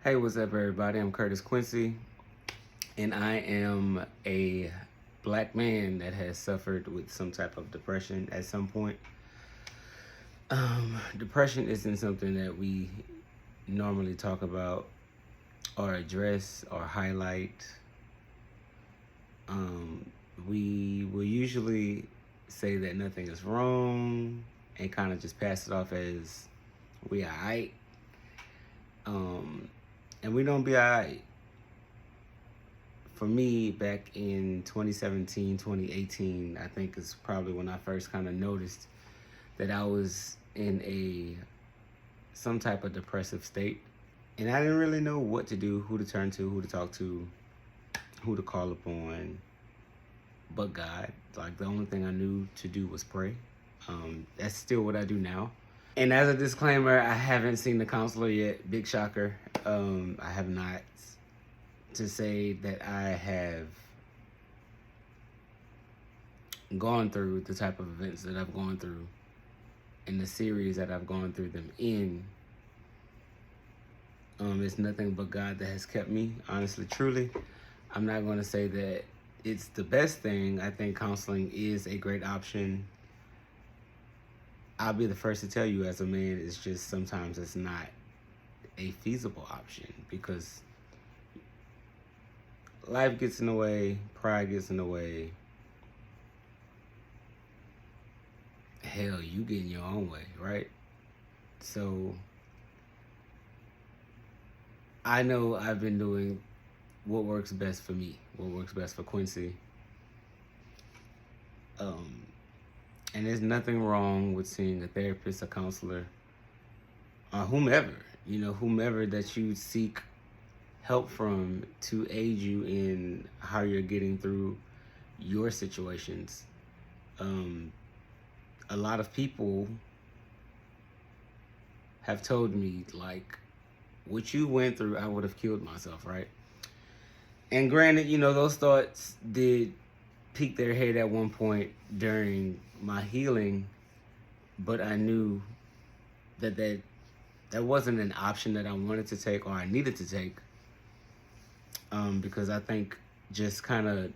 Hey, what's up, everybody? I'm Curtis Quincy, and I am a black man that has suffered with some type of depression at some point. Depression isn't something that we normally talk about or address or highlight. We will usually say that nothing is wrong and kind of just pass it off as we alright. And we don't be alright. For me, back in 2017, 2018, I think is probably when I first kind of noticed that I was in some type of depressive state. And I didn't really know what to do, who to turn to, who to talk to, who to call upon, but God. Like, the only thing I knew to do was pray. That's still what I do now. And as a disclaimer, I haven't seen the counselor yet. Big shocker. I have not. To say that I have gone through the type of events that I've gone through and the series that I've gone through them in, it's nothing but God that has kept me, honestly, truly. I'm not going to say that it's the best thing. I think counseling is a great option. I'll be the first to tell you, as a man, it's just sometimes it's not a feasible option because life gets in the way, pride gets in the way. Hell, you get in your own way, right? So I know I've been doing what works best for me, what works best for Quincy. And there's nothing wrong with seeing a therapist, a counselor, or whomever that you seek help from to aid you in how you're getting through your situations. A lot of people have told me, like, what you went through, I would have killed myself, right? And granted, those thoughts did peek their head at one point during my healing, but I knew that wasn't an option that I wanted to take or I needed to take, because I think just kind of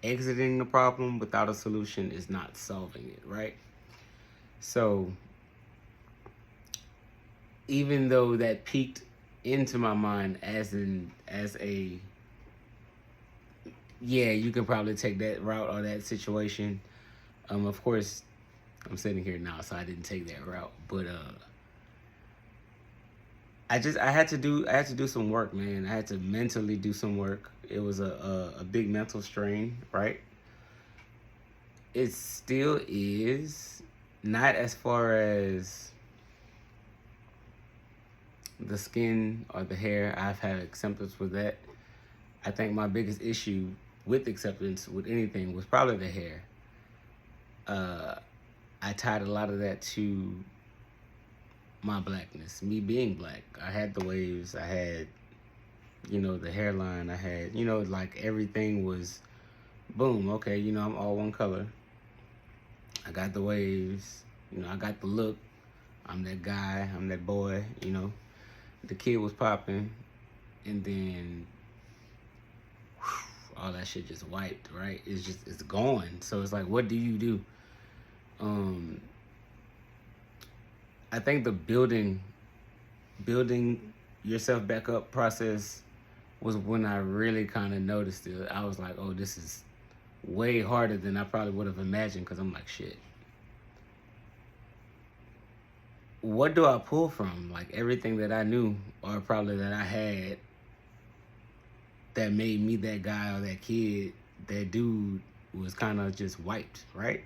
exiting the problem without a solution is not solving it, right? So even though that peeked into my mind as a yeah, you can probably take that route or that situation. Of course, I'm sitting here now, so I didn't take that route. But I had to do some work, man. I had to mentally do some work. It was a big mental strain, right? It still is, not as far as the skin or the hair. I've had acceptance with that. I think my biggest issue with acceptance with anything was probably the hair. I tied a lot of that to my blackness, me being black. I had the waves, I had, the hairline, I had, like everything was boom, okay, I'm all one color. I got the waves, I got the look. I'm that guy, I'm that boy, The kid was popping, and then all that shit just wiped, right? It's gone. So it's like, what do you do? I think the building yourself back up process was when I really kind of noticed it. I was like, oh, this is way harder than I probably would have imagined, because I'm like, shit. What do I pull from? Like, everything that I knew or probably that I had that made me that guy or that kid, that dude, was kind of just wiped, right?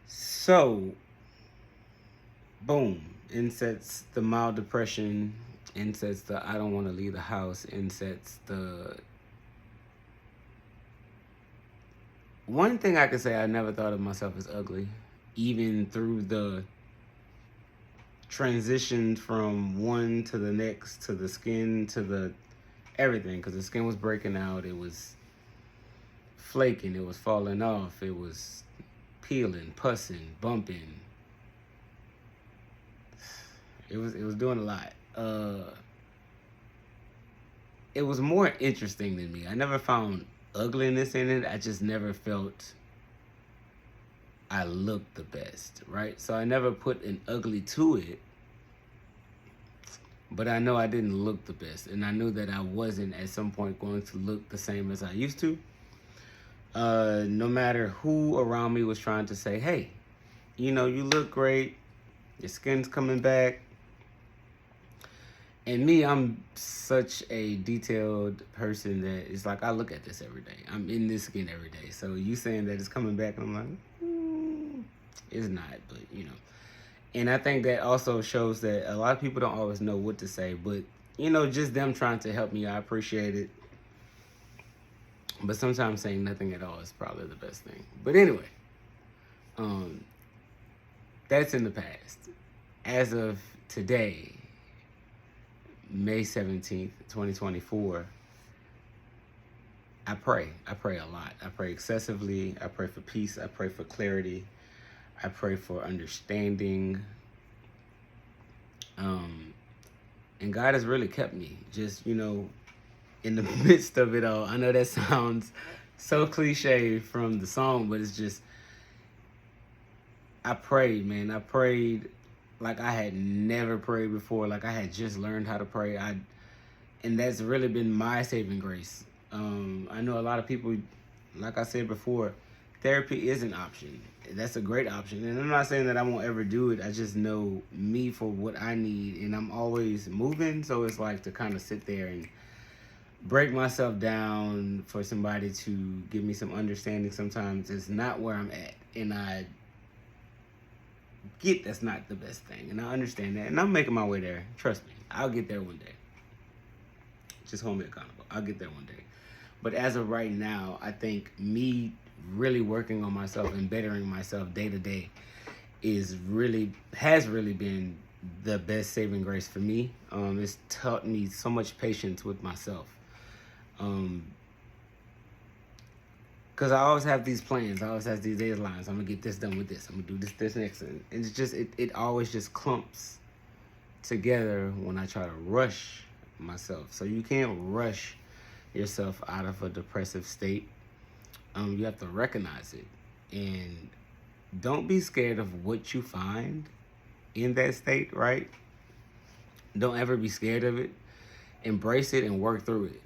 So, boom, insets the mild depression, insets the I don't want to leave the house, insets the... One thing I could say, I never thought of myself as ugly, even through the transition from one to the next, to the skin, to the everything, because the skin was breaking out, it was flaking, it was falling off, it was peeling, pussing, bumping. It was doing a lot. It was more interesting than me. I never found ugliness in it. I just never felt I looked the best, right? So I never put an ugly to it, but I know I didn't look the best, and I knew that I wasn't at some point going to look the same as I used to. No matter who around me was trying to say, hey, you know, you look great, your skin's coming back. And me, I'm such a detailed person that it's like I look at this every day. I'm in this skin every day. So you saying that it's coming back, and I'm like, it's not, but you know. And I think that also shows that a lot of people don't always know what to say, but you know, just them trying to help me, I appreciate it. But sometimes saying nothing at all is probably the best thing. But anyway, that's in the past. As of today, May 17th, 2024, I pray. I pray a lot. I pray excessively. I pray for peace. I pray for clarity. I pray for understanding. And God has really kept me just, you know, in the midst of it all. I know that sounds so cliche from the song, but it's just, I prayed, man. I prayed like I had never prayed before. Like I had just learned how to pray. And that's really been my saving grace. I know a lot of people, like I said before, therapy is an option. That's a great option. And I'm not saying that I won't ever do it. I just know me for what I need. And I'm always moving. So it's like to kind of sit there and break myself down for somebody to give me some understanding. Sometimes it's not where I'm at. And I get that's not the best thing. And I understand that. And I'm making my way there. Trust me. I'll get there one day. Just hold me accountable. I'll get there one day. But as of right now, I think me really working on myself and bettering myself day to day has really been the best saving grace for me. It's taught me so much patience with myself. Because I always have these plans. I always have these deadlines. I'm going to get this done with this. I'm going to do this next. And it's just, it always just clumps together when I try to rush myself. So you can't rush yourself out of a depressive state. You have to recognize it. And don't be scared of what you find in that state, right? Don't ever be scared of it. Embrace it and work through it.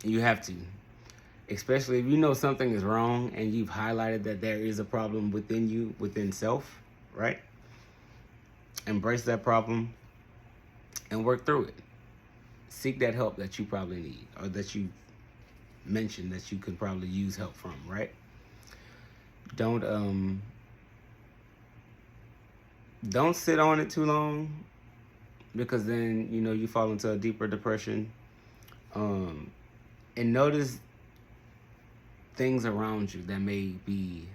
You have to. Especially if you know something is wrong and you've highlighted that there is a problem within you, within self, right? Embrace that problem and work through it. Seek that help that you probably need, or that you mentioned that you could probably use help from, right? Don't sit on it too long, because then, you know, you fall into a deeper depression. And notice things around you that may be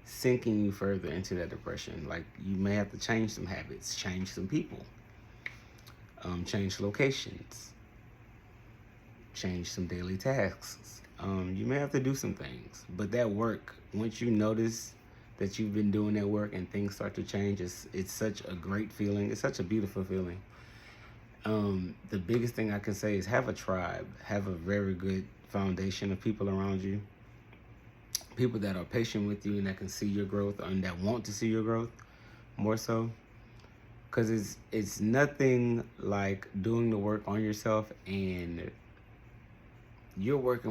sinking you further into that depression. Like you may have to change some habits, change some people, change locations, change some daily tasks. You may have to do some things, but that work, once you notice that you've been doing that work and things start to change, it's such a great feeling. It's such a beautiful feeling. The biggest thing I can say is have a tribe, have a very good foundation of people around you, people that are patient with you and that can see your growth and that want to see your growth more so. Because it's nothing like doing the work on yourself and you're working.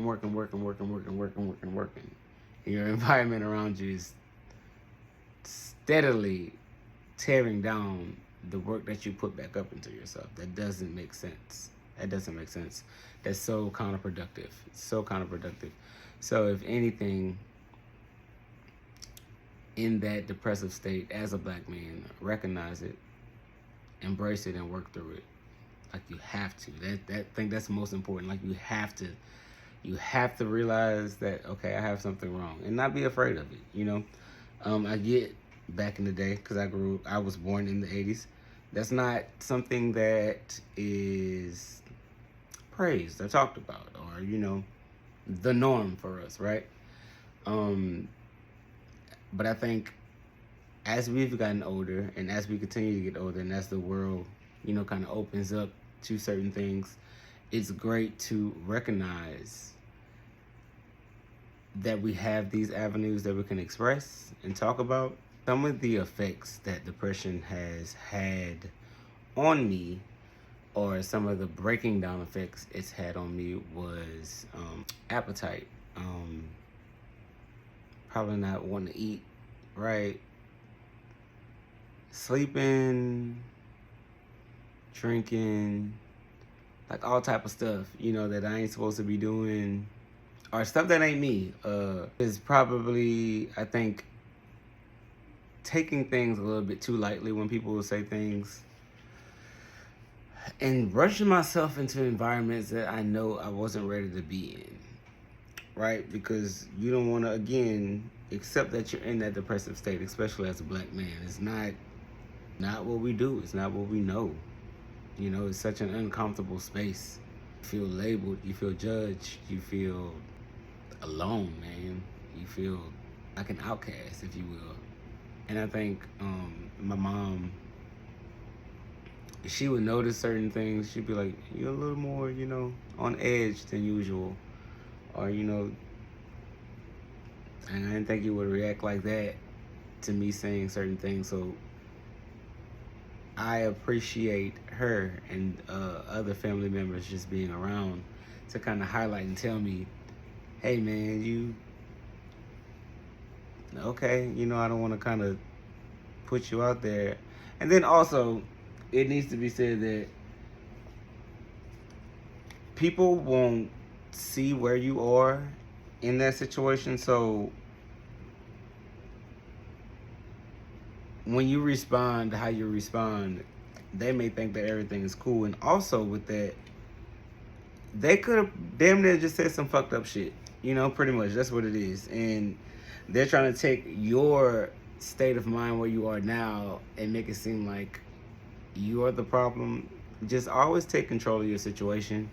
And your environment around you is steadily tearing down the work that you put back up into yourself. That doesn't make sense. That's so counterproductive. So if anything, in that depressive state, as a black man, recognize it, embrace it, and work through it. Like you have to. I think that's the most important. Like you have to realize that, okay, I have something wrong, and not be afraid of it. You know, I get back in the day, because I was born in the 80s. That's not something that is praised or talked about, or, you know, the norm for us, right? But I think as we've gotten older and as we continue to get older and as the world, kind of opens up to certain things, it's great to recognize that we have these avenues that we can express and talk about. Some of the effects that depression has had on me, or some of the breaking down effects it's had on me, was appetite. Probably not wanting to eat right, sleeping, drinking, like all type of stuff, that I ain't supposed to be doing, or stuff that ain't me. Is probably, I think, taking things a little bit too lightly when people will say things, and rushing myself into environments that I know I wasn't ready to be in, right? Because you don't want to, again, accept that you're in that depressive state, especially as a black man. It's not what we do. It's not what we know. It's such an uncomfortable space. You feel labeled. You feel judged. You feel alone, man. You feel like an outcast, if you will. And I think my mom, she would notice certain things. She'd be like, "You're a little more, on edge than usual," or and I didn't think you would react like that to me saying certain things. So I appreciate her and other family members just being around to kind of highlight and tell me, "Hey, man, you okay? I don't want to kind of put you out there." And then also, it needs to be said that people won't see where you are in that situation. So when you respond how you respond, they may think that everything is cool. And also with that, they could have damn near just said some fucked up shit. Pretty much that's what it is. And they're trying to take your state of mind where you are now and make it seem like you're the problem. Just always take control of your situation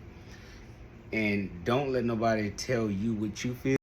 and don't let nobody tell you what you feel.